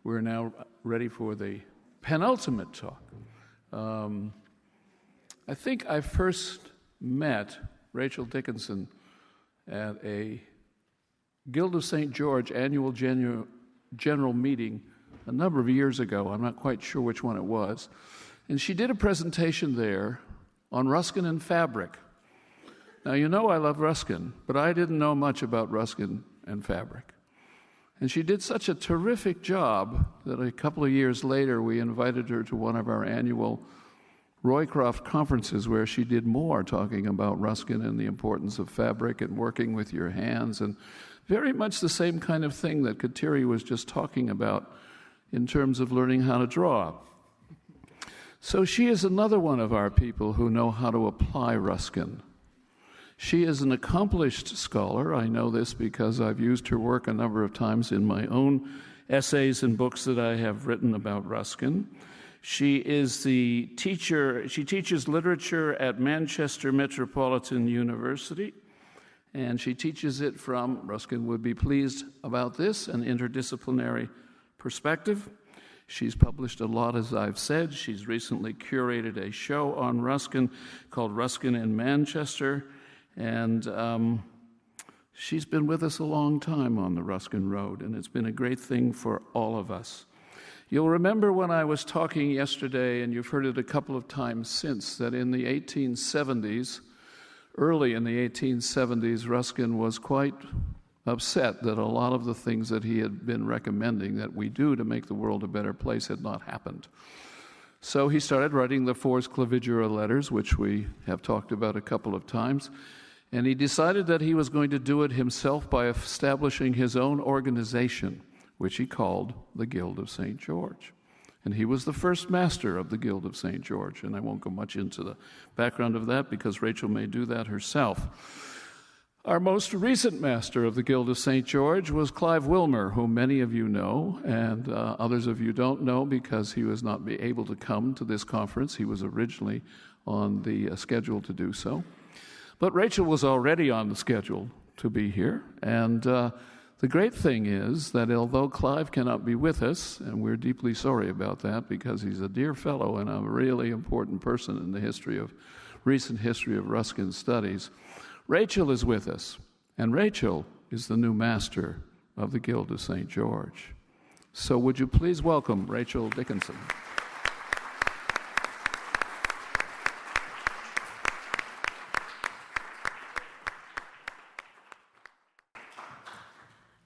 We're now ready for the penultimate talk. I think I first met Rachel Dickinson at a Guild of St. George annual general meeting a number of years ago. I'm not quite sure which one it was. And she did a presentation there on Ruskin and fabric. Now, you know I love Ruskin, but I didn't know much about Ruskin and fabric. And she did such a terrific job that a couple of years later we invited her to one of our annual Roycroft conferences where she did more talking about Ruskin and the importance of fabric and working with your hands, and very much the same kind of thing that Kateri was just talking about in terms of learning how to draw. So she is another one of our people who know how to apply Ruskin. She is an accomplished scholar. I know this because I've used her work a number of times in my own essays and books that I have written about Ruskin. She is the teacher. She teaches literature at Manchester Metropolitan University, and she teaches it from, Ruskin would be pleased about this, an interdisciplinary perspective. She's published a lot, as I've said. She's recently curated a show on Ruskin called Ruskin in Manchester, and she's been with us a long time on the Ruskin Road, and it's been a great thing for all of us. You'll remember when I was talking yesterday, and you've heard it a couple of times since, that in the 1870s, early in the 1870s, Ruskin was quite upset that a lot of the things that he had been recommending that we do to make the world a better place had not happened. So he started writing the Fors Clavigera letters, which we have talked about a couple of times, and he decided that he was going to do it himself by establishing his own organization, which he called the Guild of St. George. And he was the first master of the Guild of St. George, and I won't go much into the background of that because Rachel may do that herself. Our most recent master of the Guild of St. George was Clive Wilmer, whom many of you know, and others of you don't know because he was not able to come to this conference. He was originally on the schedule to do so. But Rachel was already on the schedule to be here, and the great thing is that although Clive cannot be with us, and we're deeply sorry about that because he's a dear fellow and a really important person in the recent history of Ruskin studies, Rachel is with us, and Rachel is the new master of the Guild of St. George. So would you please welcome Rachel Dickinson.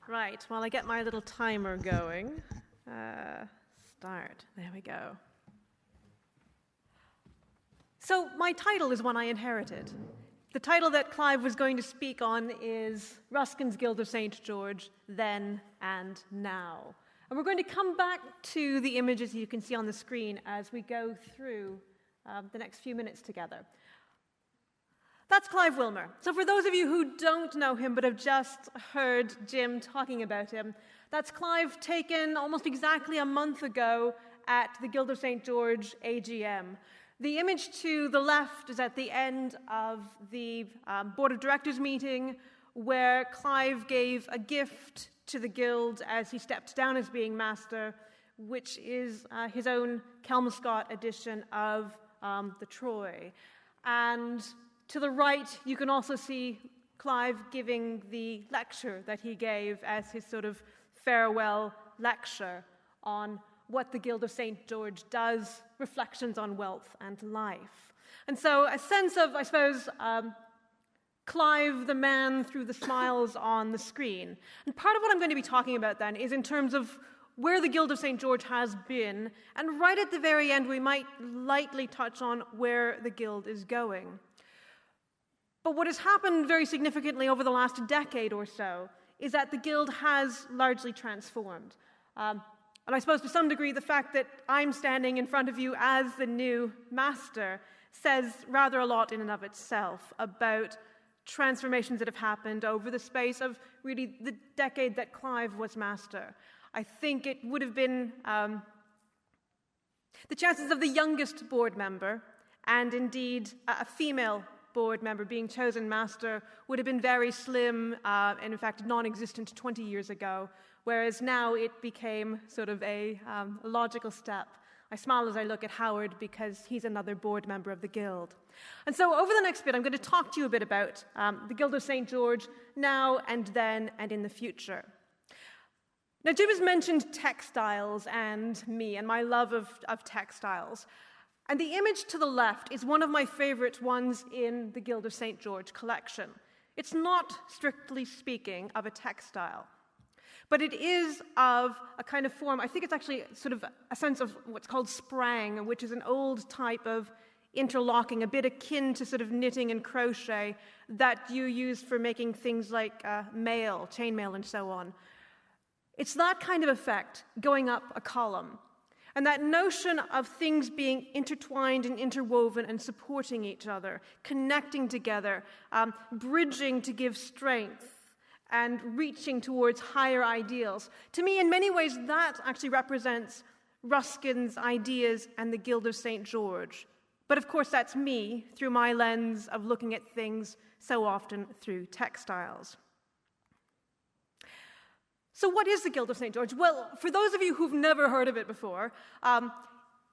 Right, while I get my little timer going. Start. There we go. So my title is one I inherited. The title that Clive was going to speak on is Ruskin's Guild of St. George, Then and Now. And we're going to come back to the images you can see on the screen as we go through the next few minutes together. That's Clive Wilmer. So for those of you who don't know him but have just heard Jim talking about him, that's Clive taken almost exactly a month ago at the Guild of St. George AGM. The image to the left is at the end of the Board of Directors meeting where Clive gave a gift to the Guild as he stepped down as being master, which is his own Kelmscott edition of the Troy. And to the right, you can also see Clive giving the lecture that he gave as his sort of farewell lecture on what the Guild of St. George does, reflections on wealth and life. And so a sense of, I suppose, Clive the man through the smiles on the screen. And part of what I'm going to be talking about then is in terms of where the Guild of St. George has been, and right at the very end we might lightly touch on where the Guild is going. But what has happened very significantly over the last decade or so is that the Guild has largely transformed. And I suppose to some degree the fact that I'm standing in front of you as the new master says rather a lot in and of itself about transformations that have happened over the space of really the decade that Clive was master. I think it would have been the chances of the youngest board member, and indeed a female board member being chosen master, would have been very slim and in fact non-existent 20 years ago whereas now it became sort of a logical step. I smile as I look at Howard because he's another board member of the Guild. And so over the next bit, I'm going to talk to you a bit about the Guild of St. George now and then and in the future. Now, Jim has mentioned textiles and me and my love of textiles. And the image to the left is one of my favorite ones in the Guild of St. George collection. It's not, strictly speaking, of a textile, but it is of a kind of form. I think it's actually sort of a sense of what's called sprang, which is an old type of interlocking, a bit akin to sort of knitting and crochet that you use for making things like mail, chainmail, and so on. It's that kind of effect going up a column. And that notion of things being intertwined and interwoven and supporting each other, connecting together, bridging to give strength, and reaching towards higher ideals. To me, in many ways, that actually represents Ruskin's ideas and the Guild of St. George. But of course, that's me through my lens of looking at things so often through textiles. So what is the Guild of St. George? Well, for those of you who've never heard of it before,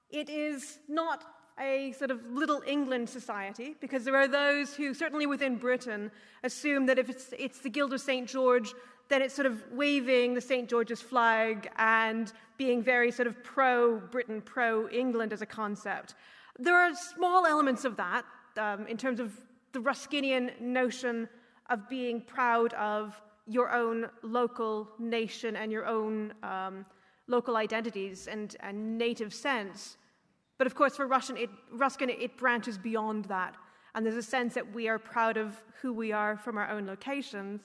it is not a sort of Little England society, because there are those who, certainly within Britain, assume that if it's the Guild of St. George, then it's sort of waving the St. George's flag and being very sort of pro-Britain, pro-England as a concept. There are small elements of that in terms of the Ruskinian notion of being proud of your own local nation and your own local identities and native sense. But of course, for Ruskin, it branches beyond that. And there's a sense that we are proud of who we are from our own locations,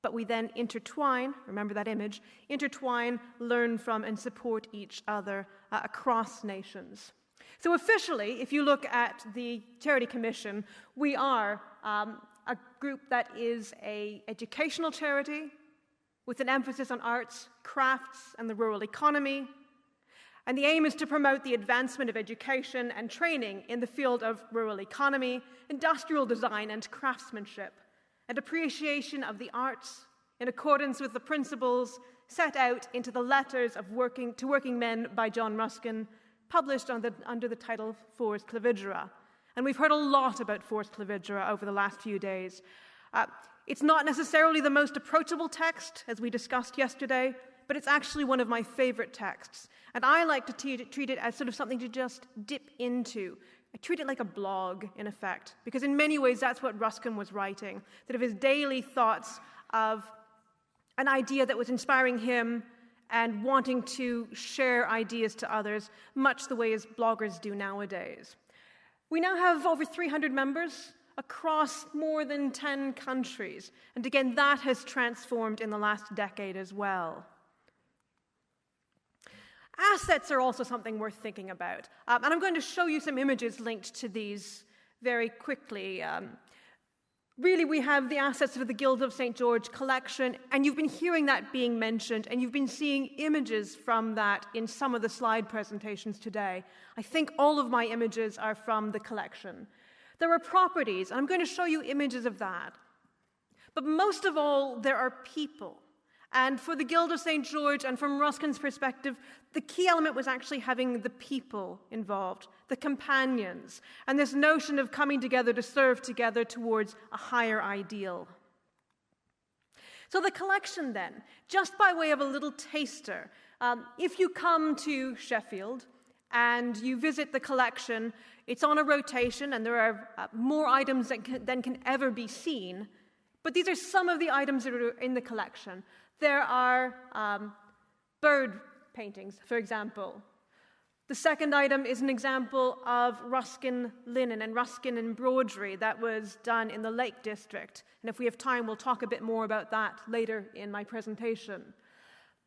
but we then intertwine, remember that image, intertwine, learn from, and support each other across nations. So officially, if you look at the Charity Commission, we are a group that is an educational charity with an emphasis on arts, crafts, and the rural economy. And the aim is to promote the advancement of education and training in the field of rural economy, industrial design, and craftsmanship, and appreciation of the arts in accordance with the principles set out into the Letters of to Working Men by John Ruskin, published under the title Fors Clavigera. And we've heard a lot about Fors Clavigera over the last few days. It's not necessarily the most approachable text, as we discussed yesterday, but it's actually one of my favorite texts. And I like to treat it as sort of something to just dip into. I treat it like a blog, in effect, because in many ways that's what Ruskin was writing, that of his daily thoughts of an idea that was inspiring him and wanting to share ideas to others, much the way as bloggers do nowadays. We now have over 300 members across more than 10 countries. And again, that has transformed in the last decade as well. Assets are also something worth thinking about. And I'm going to show you some images linked to these very quickly. Really, we have the assets of the Guild of St. George collection, and you've been hearing that being mentioned, and you've been seeing images from that in some of the slide presentations today. I think all of my images are from the collection. There are properties, and I'm going to show you images of that. But most of all, there are people. And for the Guild of St. George, and from Ruskin's perspective, the key element was actually having the people involved, the companions, and this notion of coming together to serve together towards a higher ideal. So the collection then, just by way of a little taster, if you come to Sheffield and you visit the collection, it's on a rotation and there are more items than can ever be seen, but these are some of the items that are in the collection. There are bird paintings, for example. The second item is an example of Ruskin linen and Ruskin embroidery that was done in the Lake District. And if we have time, we'll talk a bit more about that later in my presentation.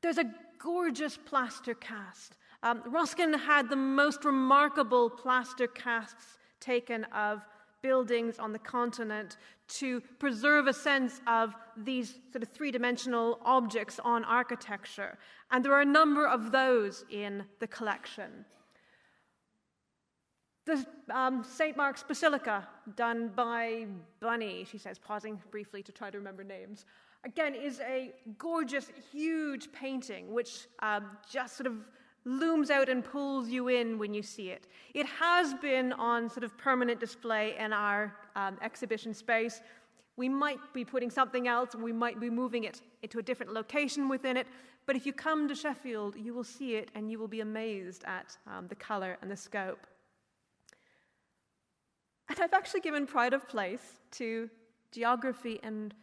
There's a gorgeous plaster cast. Ruskin had the most remarkable plaster casts taken of buildings on the continent to preserve a sense of these sort of three-dimensional objects on architecture. And there are a number of those in the collection. The St. Mark's Basilica, done by Bunny, she says, pausing briefly to try to remember names. again, is a gorgeous, huge painting which just sort of looms out and pulls you in when you see it. It has been on sort of permanent display in our exhibition space. We might be putting something else, we might be moving it into a different location within it, but if you come to Sheffield, you will see it and you will be amazed at the colour and the scope. And I've actually given pride of place to geography and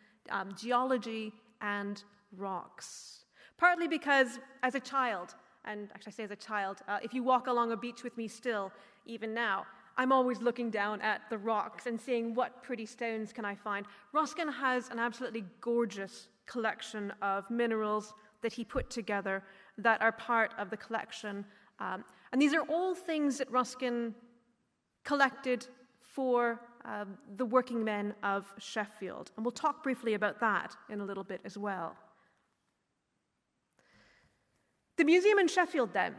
geology and rocks. Partly because as a child, and actually I say as a child, if you walk along a beach with me still, even now, I'm always looking down at the rocks and seeing what pretty stones can I find. Ruskin has an absolutely gorgeous collection of minerals that he put together that are part of the collection. And these are all things that Ruskin collected for the working men of Sheffield. And we'll talk briefly about that in a little bit as well. The museum in Sheffield, then,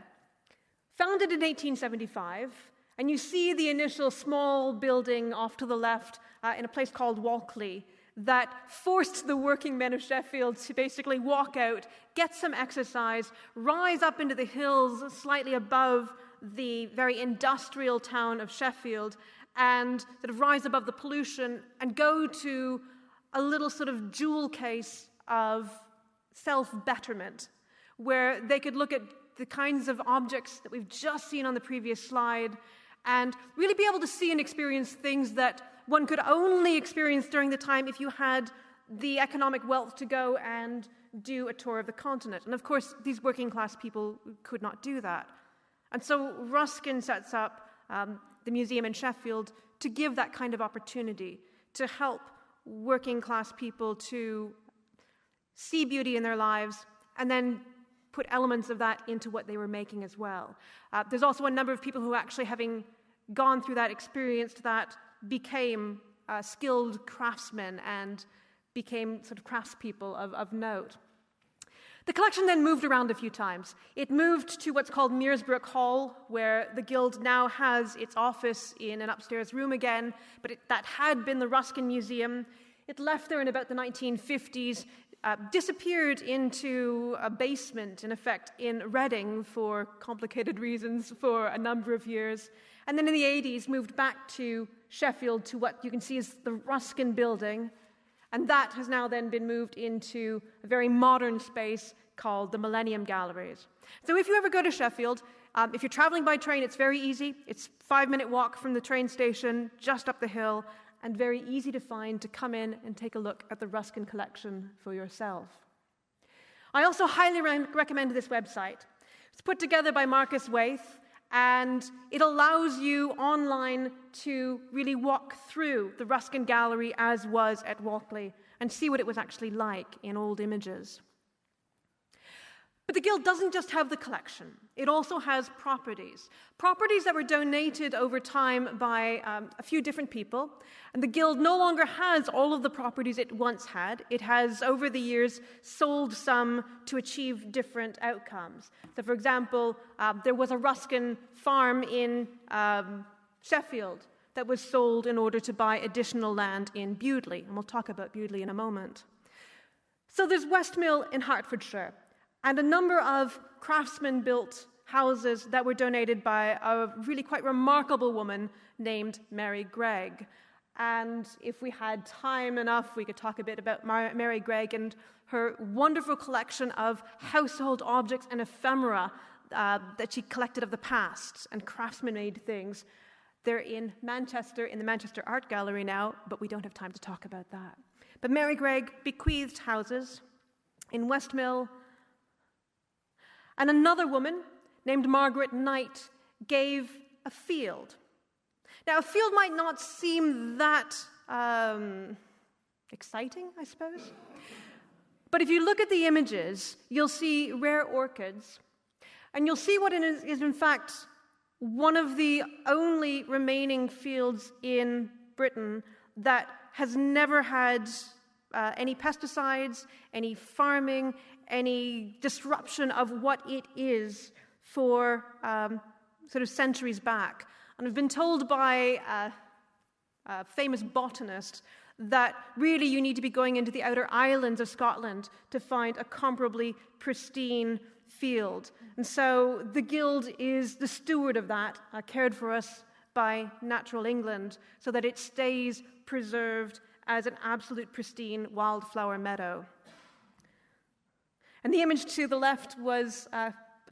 founded in 1875, and you see the initial small building off to the left in a place called Walkley that forced the working men of Sheffield to basically walk out, get some exercise, rise up into the hills slightly above the very industrial town of Sheffield, and sort of rise above the pollution and go to a little sort of jewel case of self-betterment, where they could look at the kinds of objects that we've just seen on the previous slide and really be able to see and experience things that one could only experience during the time if you had the economic wealth to go and do a tour of the continent. And of course, these working class people could not do that. And so Ruskin sets up the museum in Sheffield to give that kind of opportunity, to help working class people to see beauty in their lives and then put elements of that into what they were making as well. There's also a number of people who actually, having gone through that, experienced that, became skilled craftsmen and became sort of craftspeople of note. The collection then moved around a few times. It moved to what's called Mearsbrook Hall, where the Guild now has its office in an upstairs room again, but that had been the Ruskin Museum. It left there in about the 1950s, disappeared into a basement, in effect, in Reading for complicated reasons for a number of years. And then in the 80s, moved back to Sheffield to what you can see is the Ruskin building. And that has now then been moved into a very modern space called the Millennium Galleries. So if you ever go to Sheffield, if you're traveling by train, it's very easy. It's a 5-minute walk from the train station, just up the hill, and very easy to find to come in and take a look at the Ruskin collection for yourself. I also highly recommend this website. It's put together by Marcus Waith, and it allows you online to really walk through the Ruskin Gallery as was at Walkley and see what it was actually like in old images. But the Guild doesn't just have the collection. It also has properties. Properties that were donated over time by a few different people. And the Guild no longer has all of the properties it once had. It has, over the years, sold some to achieve different outcomes. So, for example, there was a Ruskin farm in Sheffield that was sold in order to buy additional land in Bewdley. And we'll talk about Bewdley in a moment. So there's Westmill in Hertfordshire, and a number of craftsman-built houses that were donated by a really quite remarkable woman named Mary Gregg. And if we had time enough, we could talk a bit about Mary Gregg and her wonderful collection of household objects and ephemera that she collected of the past and craftsman-made things. They're in Manchester, in the Manchester Art Gallery now, but we don't have time to talk about that. But Mary Gregg bequeathed houses in Westmill. And another woman named Margaret Knight gave a field. Now, a field might not seem that exciting, I suppose. But if you look at the images, you'll see rare orchids. And you'll see what is in fact one of the only remaining fields in Britain that has never had any pesticides, any farming, any disruption of what it is for sort of centuries back. And I've been told by a famous botanist that really you need to be going into the outer islands of Scotland to find a comparably pristine field. And so the Guild is the steward of that, cared for us by Natural England, so that it stays preserved as an absolute pristine wildflower meadow. And the image to the left was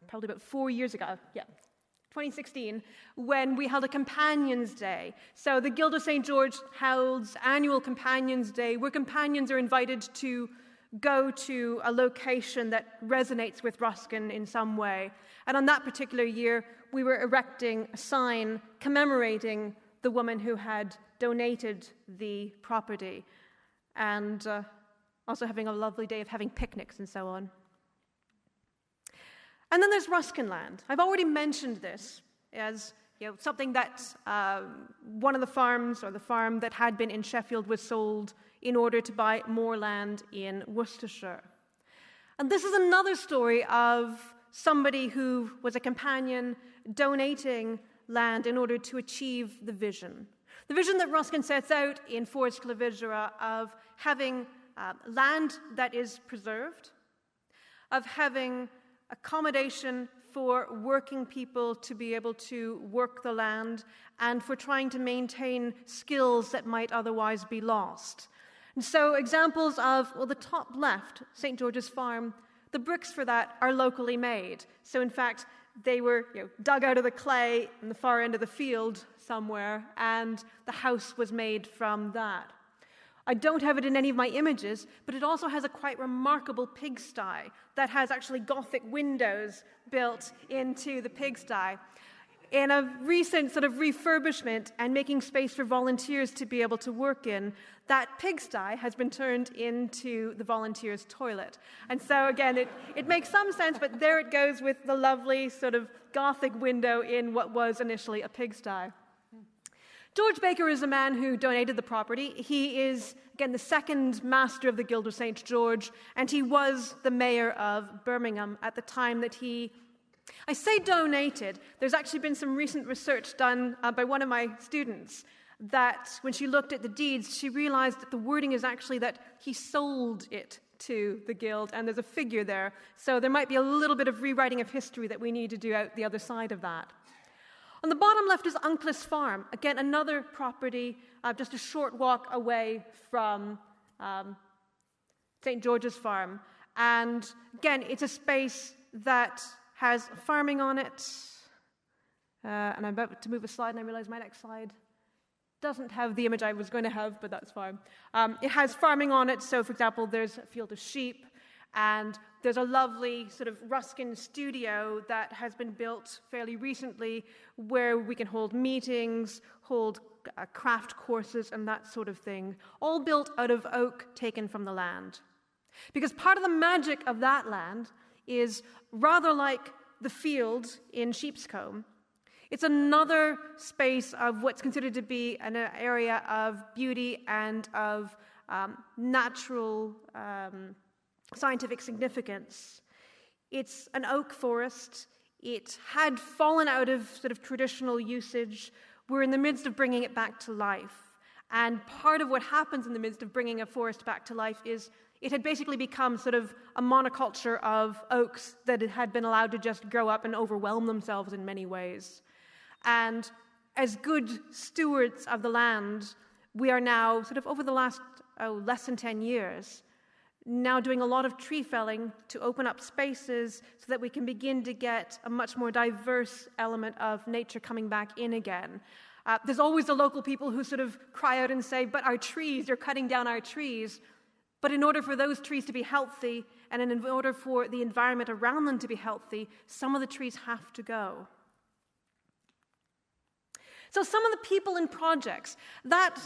probably about 4 years ago, 2016, when we held a Companions Day. So the Guild of St. George holds annual Companions Day, where companions are invited to go to a location that resonates with Ruskin in some way. And on that particular year, we were erecting a sign commemorating the woman who had donated the property, and also having a lovely day of having picnics and so on. And then there's Ruskin Land. I've already mentioned this as something that one of the farms, or the farm that had been in Sheffield, was sold in order to buy more land in Worcestershire. And this is another story of somebody who was a companion donating land in order to achieve the vision. The vision that Ruskin sets out in Forest Clavigera of having land that is preserved, of having accommodation for working people to be able to work the land, and for trying to maintain skills that might otherwise be lost. And so examples of, the top left, St. George's Farm, the bricks for that are locally made. So in fact, they were dug out of the clay in the far end of the field somewhere, and the house was made from that. I don't have it in any of my images, but it also has a quite remarkable pigsty that has actually Gothic windows built into the pigsty. In a recent sort of refurbishment and making space for volunteers to be able to work in, that pigsty has been turned into the volunteers' toilet. And so again, it makes some sense, but there it goes with the lovely sort of Gothic window in what was initially a pigsty. George Baker is a man who donated the property. He is, again, the second master of the Guild of St. George, and he was the mayor of Birmingham at the time that he, I say donated. There's actually been some recent research done by one of my students that when she looked at the deeds, she realized that the wording is actually that he sold it to the Guild, and there's a figure there. So there might be a little bit of rewriting of history that we need to do out the other side of that. On the bottom left is Unclis Farm, again, another property just a short walk away from St. George's Farm. And again, it's a space that has farming on it. And I'm about to move a slide, and I realize my next slide doesn't have the image I was going to have, but that's fine. It has farming on it, so for example, there's a field of sheep, and there's a lovely sort of Ruskin studio that has been built fairly recently where we can hold meetings, hold craft courses, and that sort of thing, all built out of oak taken from the land. Because part of the magic of that land is, rather like the field in Sheepscombe, it's another space of what's considered to be an area of beauty and of natural scientific significance. It's an oak forest. It had fallen out of sort of traditional usage. We're in the midst of bringing it back to life. And part of what happens in the midst of bringing a forest back to life is it had basically become sort of a monoculture of oaks that had been allowed to just grow up and overwhelm themselves in many ways. And as good stewards of the land, we are now sort of over the last less than 10 years, now doing a lot of tree felling to open up spaces so that we can begin to get a much more diverse element of nature coming back in again. There's always the local people who sort of cry out and say, but our trees, you're cutting down our trees. But in order for those trees to be healthy, and in order for the environment around them to be healthy, some of the trees have to go. So some of the people and projects, that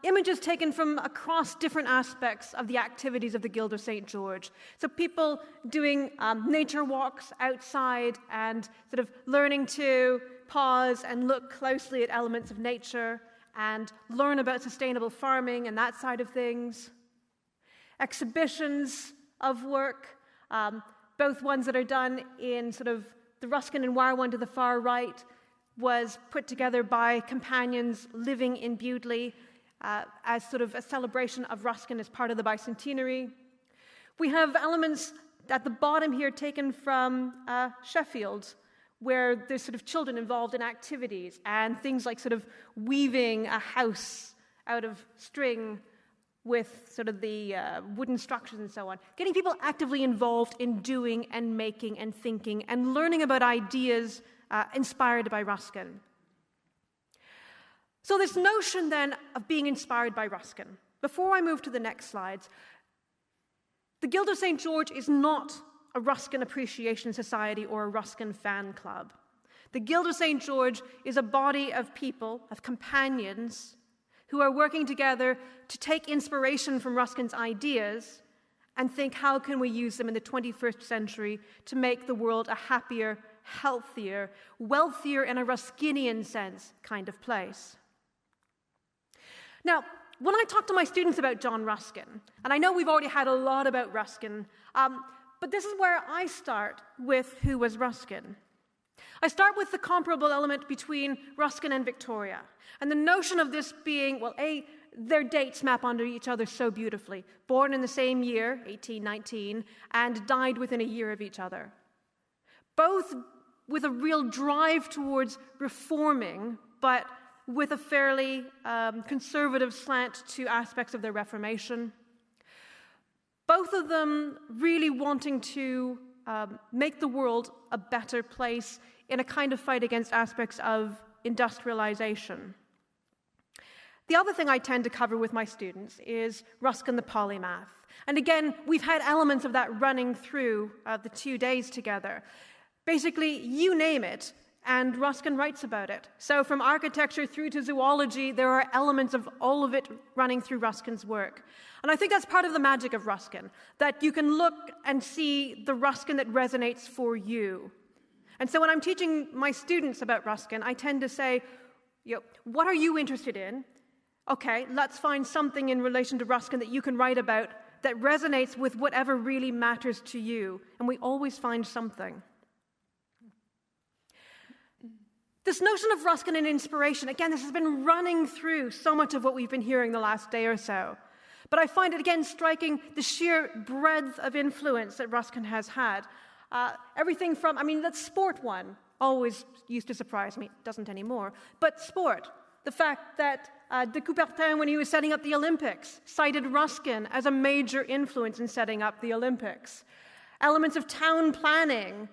images taken from across different aspects of the activities of the Guild of St. George. So people doing nature walks outside and sort of learning to pause and look closely at elements of nature and learn about sustainable farming and that side of things. Exhibitions of work, both ones that are done in sort of the Ruskin and Wire one to the far right, was put together by companions living in Bewdley. as sort of a celebration of Ruskin as part of the bicentenary. We have elements at the bottom here taken from Sheffield, where there's sort of children involved in activities and things like sort of weaving a house out of string with sort of the wooden structures and so on. Getting people actively involved in doing and making and thinking and learning about ideas inspired by Ruskin. So this notion then of being inspired by Ruskin. Before I move to the next slides, the Guild of St. George is not a Ruskin Appreciation Society or a Ruskin fan club. The Guild of St. George is a body of people, of companions, who are working together to take inspiration from Ruskin's ideas and think, how can we use them in the 21st century to make the world a happier, healthier, wealthier in a Ruskinian sense kind of place. Now, when I talk to my students about John Ruskin, and I know we've already had a lot about Ruskin, but this is where I start with who was Ruskin. I start with the comparable element between Ruskin and Victoria, and the notion of this being, well, their dates map onto each other so beautifully. Born in the same year, 1819, and died within a year of each other. Both with a real drive towards reforming, but with a fairly conservative slant to aspects of their Reformation. Both of them really wanting to make the world a better place in a kind of fight against aspects of industrialization. The other thing I tend to cover with my students is Ruskin the polymath. And again, we've had elements of that running through the 2 days together. Basically, you name it, and Ruskin writes about it. So from architecture through to zoology, there are elements of all of it running through Ruskin's work. And I think that's part of the magic of Ruskin, that you can look and see the Ruskin that resonates for you. And so when I'm teaching my students about Ruskin, I tend to say, what are you interested in? Okay, let's find something in relation to Ruskin that you can write about that resonates with whatever really matters to you. And we always find something. This notion of Ruskin and inspiration, again, this has been running through so much of what we've been hearing the last day or so. But I find it, again, striking the sheer breadth of influence that Ruskin has had. Everything from, that sport one always used to surprise me, doesn't anymore. But sport, the fact that de Coubertin, when he was setting up the Olympics, cited Ruskin as a major influence in setting up the Olympics. Elements of town planning,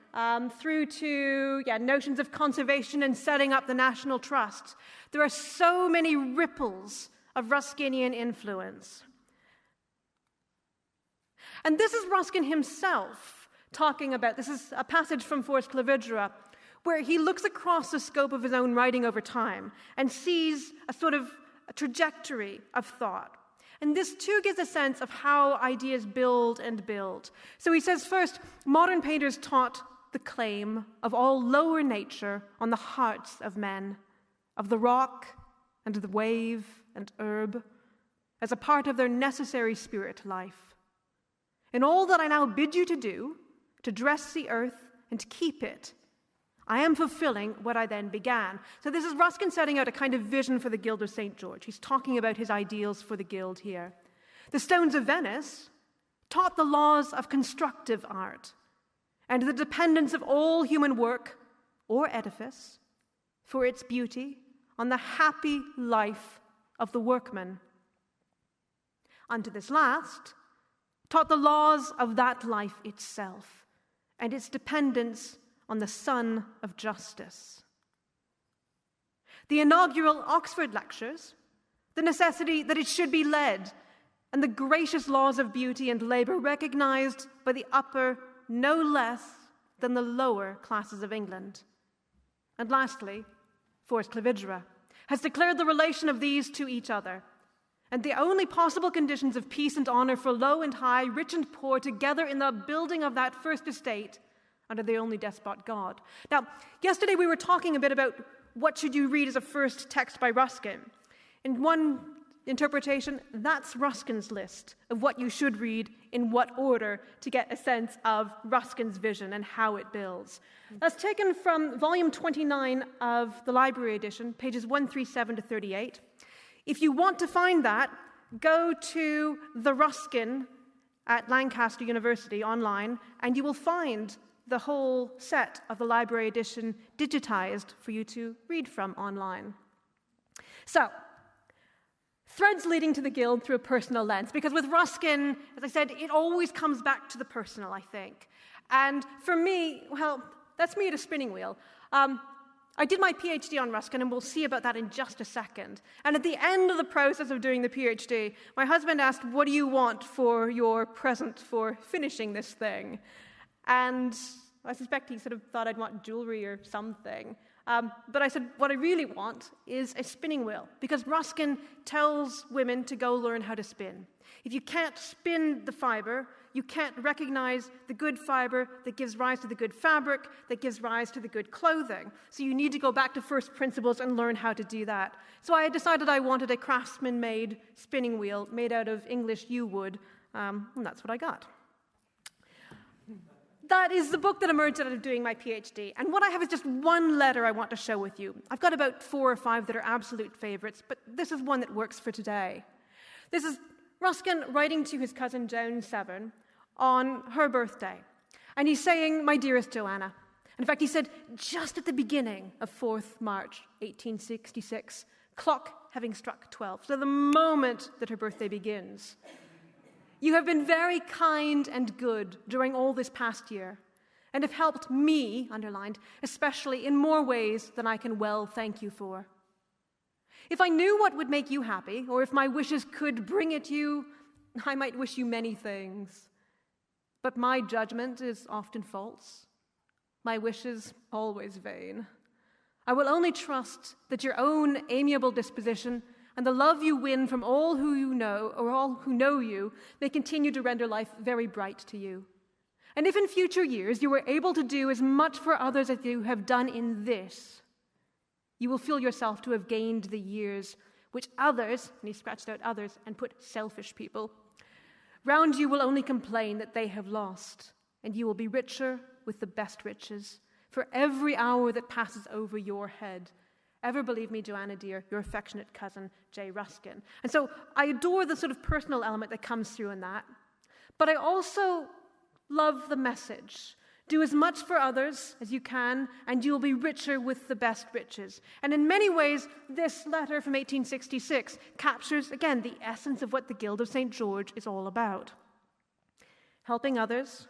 through to notions of conservation and setting up the National Trust. There are so many ripples of Ruskinian influence. And this is Ruskin himself talking about, this is a passage from Forest Clavidra, where he looks across the scope of his own writing over time and sees a sort of a trajectory of thought. And this too gives a sense of how ideas build and build. So he says, first, modern painters taught the claim of all lower nature on the hearts of men, of the rock and the wave and herb, as a part of their necessary spirit life. In all that I now bid you to do, to dress the earth and to keep it, I am fulfilling what I then began. So this is Ruskin setting out a kind of vision for the Guild of St. George. He's talking about his ideals for the Guild here. The Stones of Venice taught the laws of constructive art and the dependence of all human work or edifice for its beauty on the happy life of the workman. Unto this last taught the laws of that life itself and its dependence on the Sun of Justice. The inaugural Oxford lectures, the necessity that it should be led, and the gracious laws of beauty and labour recognized by the upper no less than the lower classes of England. And lastly, Forest Clavidra has declared the relation of these to each other, and the only possible conditions of peace and honour for low and high, rich and poor, together in the building of that first estate under the only despot God. Now, yesterday we were talking a bit about what should you read as a first text by Ruskin. In one interpretation, that's Ruskin's list of what you should read in what order to get a sense of Ruskin's vision and how it builds. That's taken from volume 29 of the library edition, pages 137 to 38. If you want to find that, go to the Ruskin at Lancaster University online, and you will find the whole set of the library edition digitized for you to read from online. So, threads leading to the Guild through a personal lens, because with Ruskin, as I said, it always comes back to the personal, I think. And for me, well, that's me at a spinning wheel. I did my PhD on Ruskin, and we'll see about that in just a second. And at the end of the process of doing the PhD, my husband asked, "What do you want for your present for finishing this thing?" And I suspect he sort of thought I'd want jewelry or something. But I said, what I really want is a spinning wheel, because Ruskin tells women to go learn how to spin. If you can't spin the fiber, you can't recognize the good fiber that gives rise to the good fabric, that gives rise to the good clothing. So you need to go back to first principles and learn how to do that. So I decided I wanted a craftsman-made spinning wheel made out of English yew wood, and that's what I got. That is the book that emerged out of doing my PhD. And what I have is just one letter I want to show with you. I've got about 4 or 5 that are absolute favorites, but this is one that works for today. This is Ruskin writing to his cousin Joan Severn on her birthday. And he's saying, "My dearest Joanna." In fact, he said just at the beginning of 4th March, 1866, clock having struck 12. So the moment that her birthday begins. "You have been very kind and good during all this past year, and have helped me," underlined, "especially in more ways than I can well thank you for. If I knew what would make you happy, or if my wishes could bring it you, I might wish you many things. But my judgment is often false, my wishes always vain. I will only trust that your own amiable disposition and the love you win from all who you know, or all who know you, may continue to render life very bright to you. And if in future years you were able to do as much for others as you have done in this, you will feel yourself to have gained the years which others," and he scratched out others and put selfish people, "round you will only complain that they have lost, and you will be richer with the best riches for every hour that passes over your head. Ever believe me, Joanna dear, your affectionate cousin, J. Ruskin." And so I adore the sort of personal element that comes through in that. But I also love the message. Do as much for others as you can, and you will be richer with the best riches. And in many ways, this letter from 1866 captures, again, the essence of what the Guild of St. George is all about. Helping others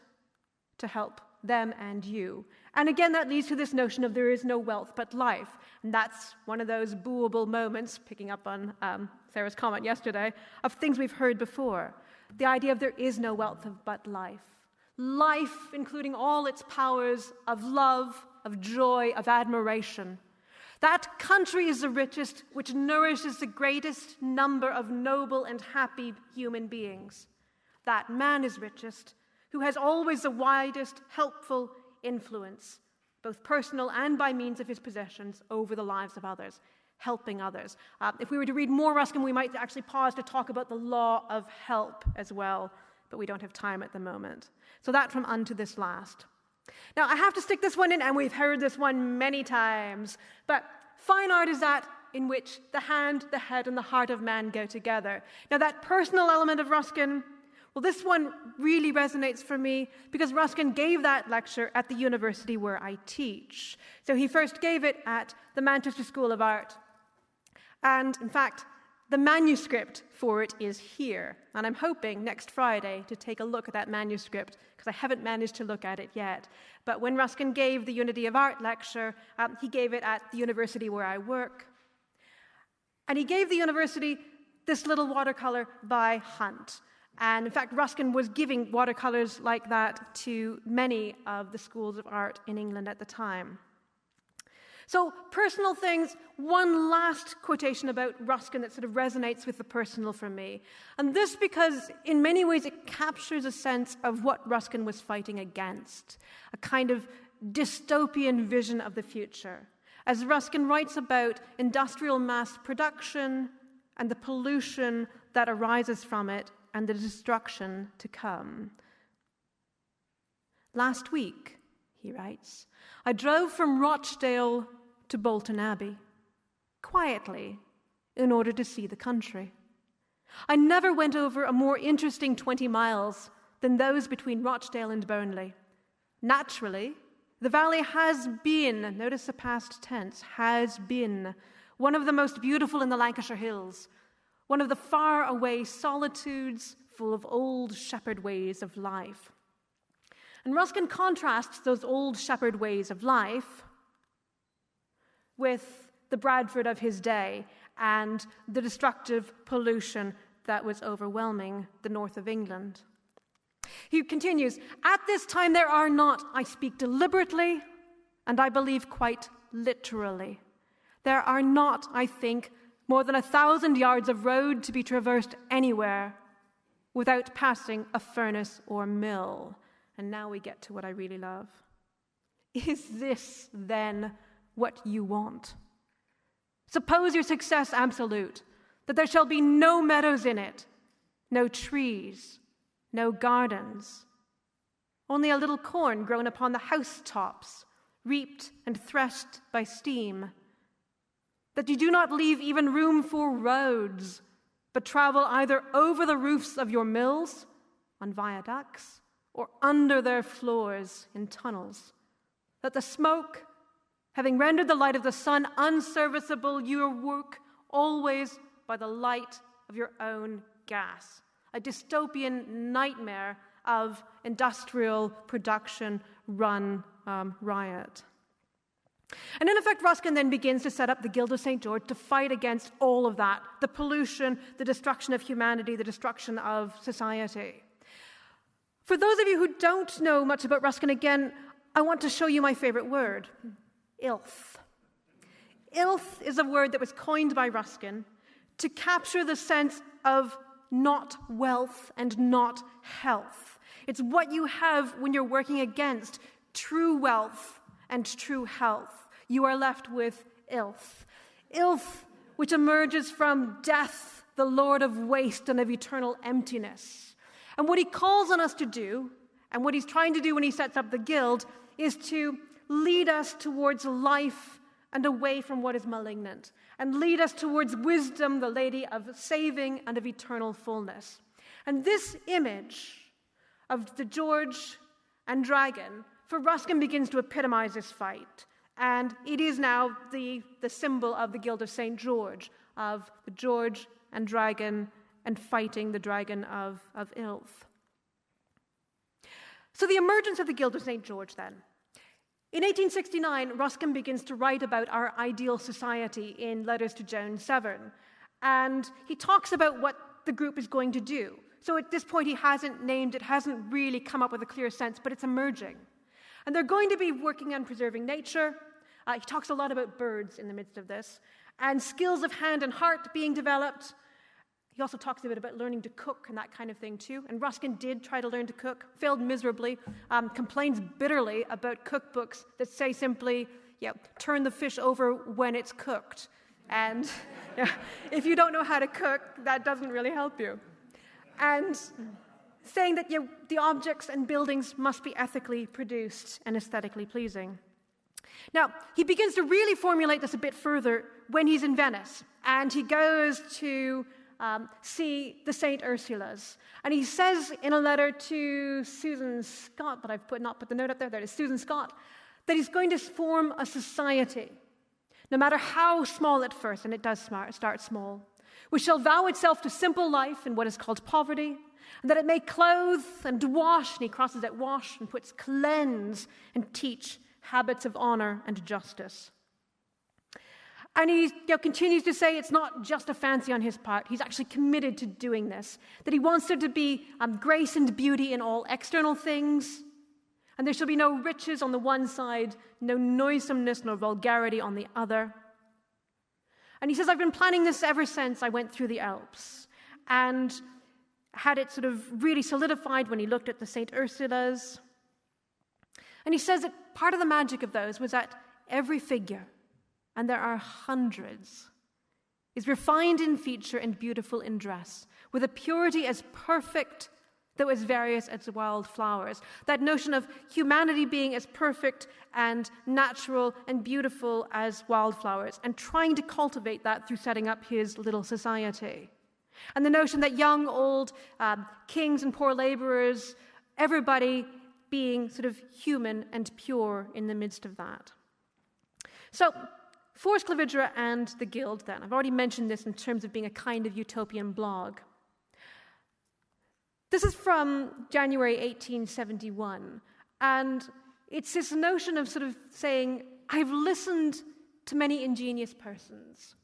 to help them and you. And again, that leads to this notion of there is no wealth but life. And that's one of those booable moments, picking up on Sarah's comment yesterday, of things we've heard before. The idea of there is no wealth but life. Life, including all its powers of love, of joy, of admiration. That country is the richest, which nourishes the greatest number of noble and happy human beings. That man is richest, who has always the widest helpful influence, both personal and by means of his possessions, over the lives of others, helping others. If we were to read more Ruskin, we might actually pause to talk about the law of help as well, but we don't have time at the moment. So that from unto this last. Now, I have to stick this one in, and we've heard this one many times, but fine art is that in which the hand, the head, and the heart of man go together. Now, that personal element of Ruskin, well, this one really resonates for me because Ruskin gave that lecture at the university where I teach. So he first gave it at the Manchester School of Art. And in fact, the manuscript for it is here. And I'm hoping next Friday to take a look at that manuscript because I haven't managed to look at it yet. But when Ruskin gave the Unity of Art lecture, he gave it at the university where I work. And he gave the university this little watercolor by Hunt. And in fact, Ruskin was giving watercolors like that to many of the schools of art in England at the time. So, personal things, one last quotation about Ruskin that sort of resonates with the personal for me. And this because, in many ways, it captures a sense of what Ruskin was fighting against, a kind of dystopian vision of the future. As Ruskin writes about industrial mass production and the pollution that arises from it and the destruction to come. "Last week," he writes, "I drove from Rochdale to Bolton Abbey, quietly, in order to see the country. I never went over a more interesting 20 miles than those between Rochdale and Burnley. Naturally, the valley has been, notice the past tense, has been one of the most beautiful in the Lancashire Hills, one of the far-away solitudes full of old shepherd ways of life. And Ruskin contrasts those old shepherd ways of life with the Bradford of his day and the destructive pollution that was overwhelming the north of England. He continues, "At this time there are not, I speak deliberately, and I believe quite literally, there are not, I think, more than 1,000 yards of road to be traversed anywhere without passing a furnace or mill." And now we get to what I really love. Is this, then, what you want? Suppose your success absolute, that there shall be no meadows in it, no trees, no gardens, only a little corn grown upon the housetops, reaped and threshed by steam, that you do not leave even room for roads, but travel either over the roofs of your mills, on viaducts, or under their floors in tunnels, that the smoke, having rendered the light of the sun unserviceable, you work always by the light of your own gas. A dystopian nightmare of industrial production run riot. And in effect, Ruskin then begins to set up the Guild of St. George to fight against all of that, the pollution, the destruction of humanity, the destruction of society. For those of you who don't know much about Ruskin, again, I want to show you my favorite word, ilth. Ilth is a word that was coined by Ruskin to capture the sense of not wealth and not health. It's what you have when you're working against true wealth and true health. You are left with ilth. Ilth, which emerges from death, the Lord of waste and of eternal emptiness. And what he calls on us to do, and what he's trying to do when he sets up the guild, is to lead us towards life and away from what is malignant, and lead us towards wisdom, the lady of saving and of eternal fullness. And this image of the George and dragon, for Ruskin, begins to epitomize this fight. And it is now the symbol of the Guild of St. George, of the George and dragon and fighting the dragon of Ilth. So the emergence of the Guild of St. George then. In 1869, Ruskin begins to write about our ideal society in Letters to Joan Severn. And he talks about what the group is going to do. So at this point, he hasn't named it, hasn't really come up with a clear sense, but it's emerging. And they're going to be working on preserving nature. He talks a lot about birds in the midst of this, and skills of hand and heart being developed. He also talks a bit about learning to cook and that kind of thing too. And Ruskin did try to learn to cook, failed miserably, complains bitterly about cookbooks that say simply, turn the fish over when it's cooked. And if you don't know how to cook, that doesn't really help you. And saying that the objects and buildings must be ethically produced and aesthetically pleasing. Now, he begins to really formulate this a bit further when he's in Venice, and he goes to see the St. Ursulas. And he says in a letter to Susan Scott, but I've not put the note up there, that is Susan Scott, that he's going to form a society, no matter how small at first, and it does start small, which shall vow itself to simple life in what is called poverty, and that it may clothe and wash, and he crosses out wash and puts cleanse, and teach habits of honor and justice. And he continues to say it's not just a fancy on his part. He's actually committed to doing this, that he wants there to be grace and beauty in all external things, and there shall be no riches on the one side, no noisomeness nor vulgarity on the other. And he says, I've been planning this ever since I went through the Alps, and had it sort of really solidified when he looked at the St. Ursulas. And he says that part of the magic of those was that every figure, and there are hundreds, is refined in feature and beautiful in dress, with a purity as perfect that was various as wildflowers. That notion of humanity being as perfect and natural and beautiful as wildflowers, and trying to cultivate that through setting up his little society. And the notion that young, old, kings and poor laborers, everybody being sort of human and pure in the midst of that. So, for Sclavigia and the Guild, then, I've already mentioned this in terms of being a kind of utopian blog. This is from January 1871, and it's this notion of sort of saying, I've listened to many ingenious persons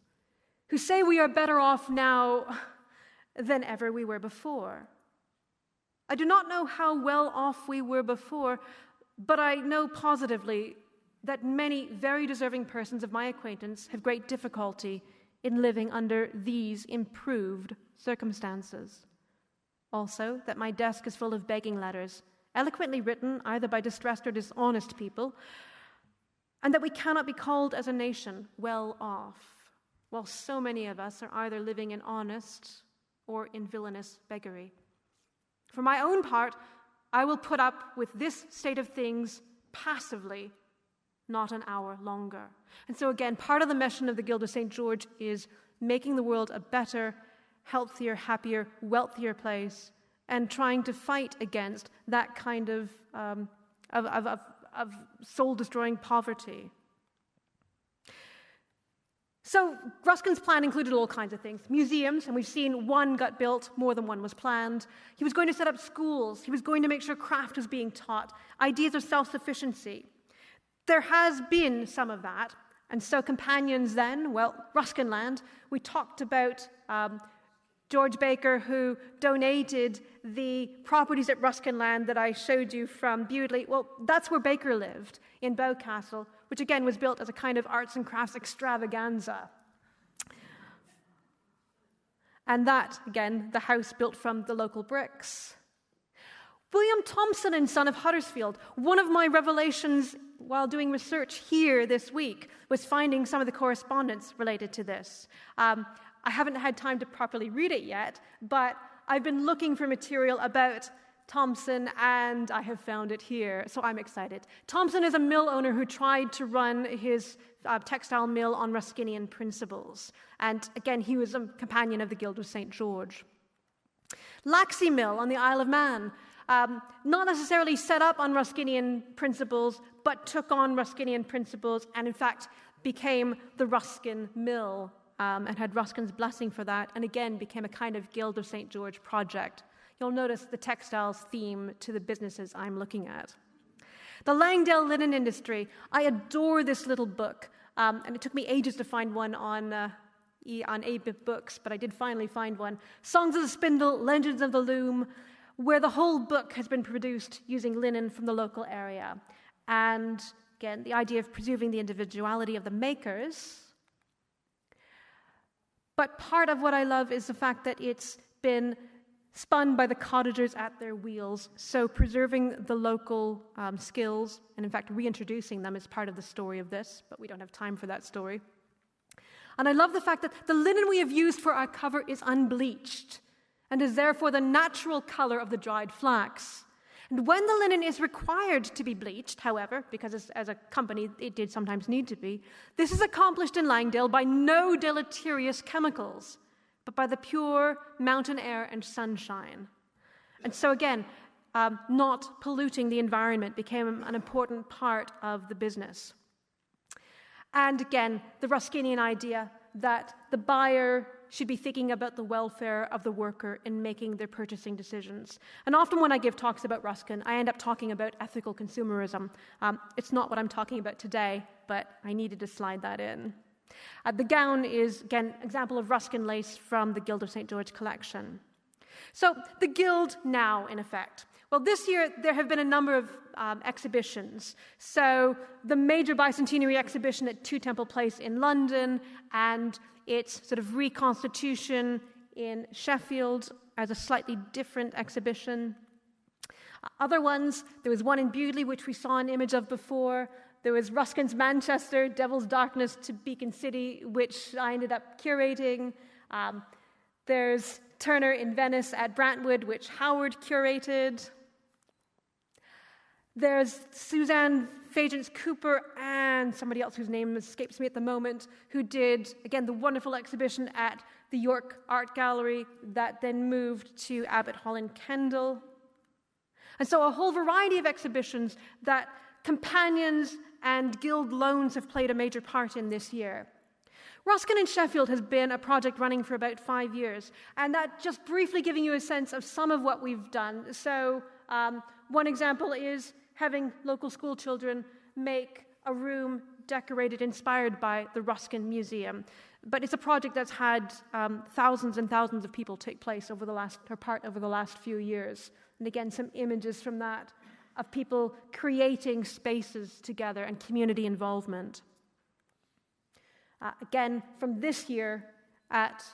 who say we are better off now than ever we were before. I do not know how well off we were before, but I know positively that many very deserving persons of my acquaintance have great difficulty in living under these improved circumstances. Also, that my desk is full of begging letters, eloquently written either by distressed or dishonest people, and that we cannot be called as a nation well off, while so many of us are either living in honest or in villainous beggary. For my own part, I will put up with this state of things passively, not an hour longer. And so again, part of the mission of the Guild of St. George is making the world a better, healthier, happier, wealthier place, and trying to fight against that kind of soul-destroying poverty. So Ruskin's plan included all kinds of things. Museums, and we've seen one got built, more than one was planned. He was going to set up schools. He was going to make sure craft was being taught, ideas of self-sufficiency. There has been some of that, and so companions then, well, Ruskin Land, we talked about George Baker, who donated the properties at Ruskin Land that I showed you from Bewdley. Well, that's where Baker lived, in Bowcastle, which again was built as a kind of arts and crafts extravaganza. And that, again, the house built from the local bricks. William Thomson and Son of Huddersfield. One of my revelations while doing research here this week was finding some of the correspondence related to this. I haven't had time to properly read it yet, but I've been looking for material about Thomson, and I have found it here, so I'm excited. Thomson is a mill owner who tried to run his textile mill on Ruskinian principles. And again, he was a companion of the Guild of St. George. Laxey Mill on the Isle of Man. Not necessarily set up on Ruskinian principles, but took on Ruskinian principles and, in fact, became the Ruskin Mill and had Ruskin's blessing for that, and again became a kind of Guild of St. George project. You'll notice the textiles theme to the businesses I'm looking at. The Langdale Linen Industry. I adore this little book, and it took me ages to find one on ABIP Books, but I did finally find one. Songs of the Spindle, Legends of the Loom, where the whole book has been produced using linen from the local area. And again, the idea of preserving the individuality of the makers. But part of what I love is the fact that it's been spun by the cottagers at their wheels, so preserving the local skills, and in fact reintroducing them is part of the story of this, but we don't have time for that story. And I love the fact that the linen we have used for our cover is unbleached, and is therefore the natural color of the dried flax. And when the linen is required to be bleached, however, because as a company it did sometimes need to be, this is accomplished in Langdale by no deleterious chemicals, but by the pure mountain air and sunshine. And so again, not polluting the environment became an important part of the business. And again, the Ruskinian idea that the buyer should be thinking about the welfare of the worker in making their purchasing decisions. And often when I give talks about Ruskin, I end up talking about ethical consumerism. It's not what I'm talking about today, but I needed to slide that in. The gown is, again, an example of Ruskin lace from the Guild of St. George collection. So the Guild now, in effect. Well, this year there have been a number of exhibitions. So the major bicentenary exhibition at Two Temple Place in London, and its sort of reconstitution in Sheffield as a slightly different exhibition. Other ones, there was one in Bewdley, which we saw an image of before. There was Ruskin's Manchester, Devil's Darkness to Beacon City, which I ended up curating. There's Turner in Venice at Brantwood, which Howard curated. There's Suzanne Fagence-Cooper and somebody else whose name escapes me at the moment, who did, again, the wonderful exhibition at the York Art Gallery that then moved to Abbott Hall in Kendal. And so a whole variety of exhibitions that companions and guild loans have played a major part in this year. Ruskin in Sheffield has been a project running for about 5 years, and that just briefly giving you a sense of some of what we've done. So one example is having local school children make a room decorated, inspired by the Ruskin Museum. But it's a project that's had thousands and thousands of people take place over the last few years. And again, some images from that of people creating spaces together and community involvement. Again, from this year at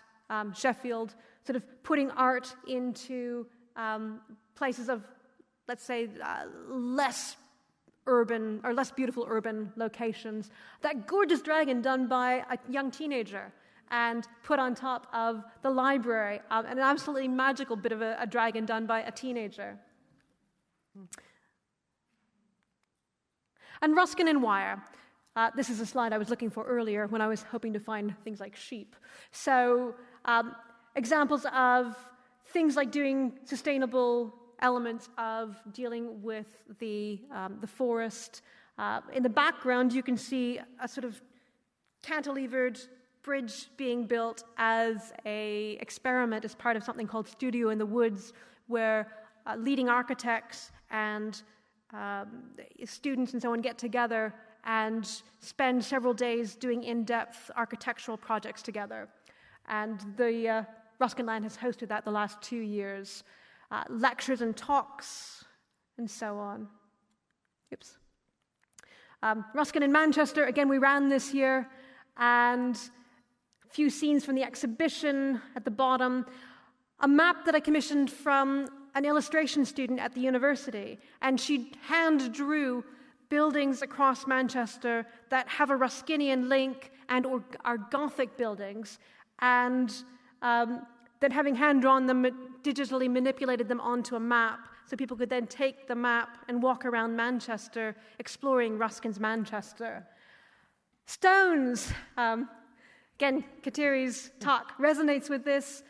Sheffield, sort of putting art into places of, let's say, less urban or less beautiful urban locations. That gorgeous dragon done by a young teenager and put on top of the library. An absolutely magical bit of a dragon done by a teenager. And Ruskin in wire. This is a slide I was looking for earlier when I was hoping to find things like sheep. So examples of things like doing sustainable elements of dealing with the forest. In the background, you can see a sort of cantilevered bridge being built as an experiment as part of something called Studio in the Woods, where leading architects and students and so on get together and spend several days doing in-depth architectural projects together. And the Ruskin Land has hosted that the last 2 years. Lectures and talks, and so on. Oops. Ruskin in Manchester, again, we ran this year, and a few scenes from the exhibition at the bottom. A map that I commissioned from an illustration student at the university, and she hand drew buildings across Manchester that have a Ruskinian link and or are Gothic buildings, and then having hand-drawn them, digitally manipulated them onto a map so people could then take the map and walk around Manchester exploring Ruskin's Manchester. Stones. Again, Kateri's talk resonates with this.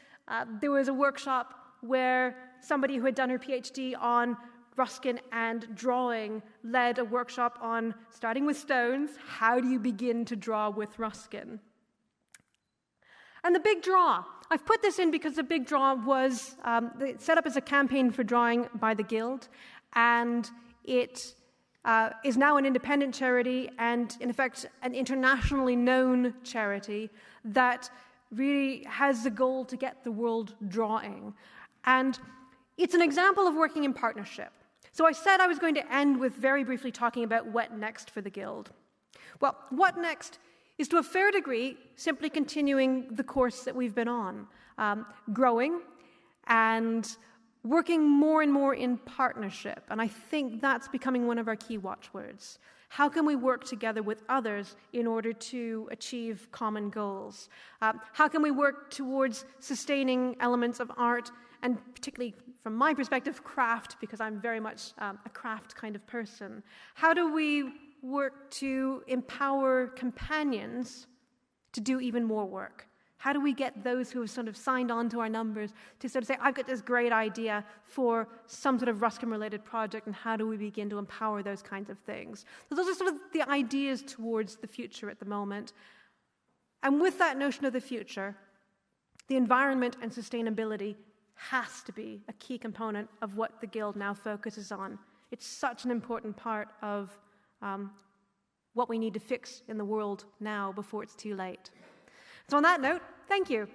There was a workshop where somebody who had done her PhD on Ruskin and drawing led a workshop on, starting with stones, how do you begin to draw with Ruskin? And the big draw. I've put this in because the big draw was set up as a campaign for drawing by the Guild, and it is now an independent charity and, in effect, an internationally known charity that really has the goal to get the world drawing. And it's an example of working in partnership. So I said I was going to end with very briefly talking about what next for the Guild. Well, what next is to a fair degree simply continuing the course that we've been on, growing and working more and more in partnership. And I think that's becoming one of our key watchwords. How can we work together with others in order to achieve common goals? How can we work towards sustaining elements of art, and particularly from my perspective, craft, because I'm very much a craft kind of person? How do we work to empower companions to do even more work? How do we get those who have sort of signed on to our numbers to sort of say, I've got this great idea for some sort of Ruskin-related project, and how do we begin to empower those kinds of things? So those are sort of the ideas towards the future at the moment. And with that notion of the future, the environment and sustainability has to be a key component of what the Guild now focuses on. It's such an important part of what we need to fix in the world now before it's too late. So on that note, thank you.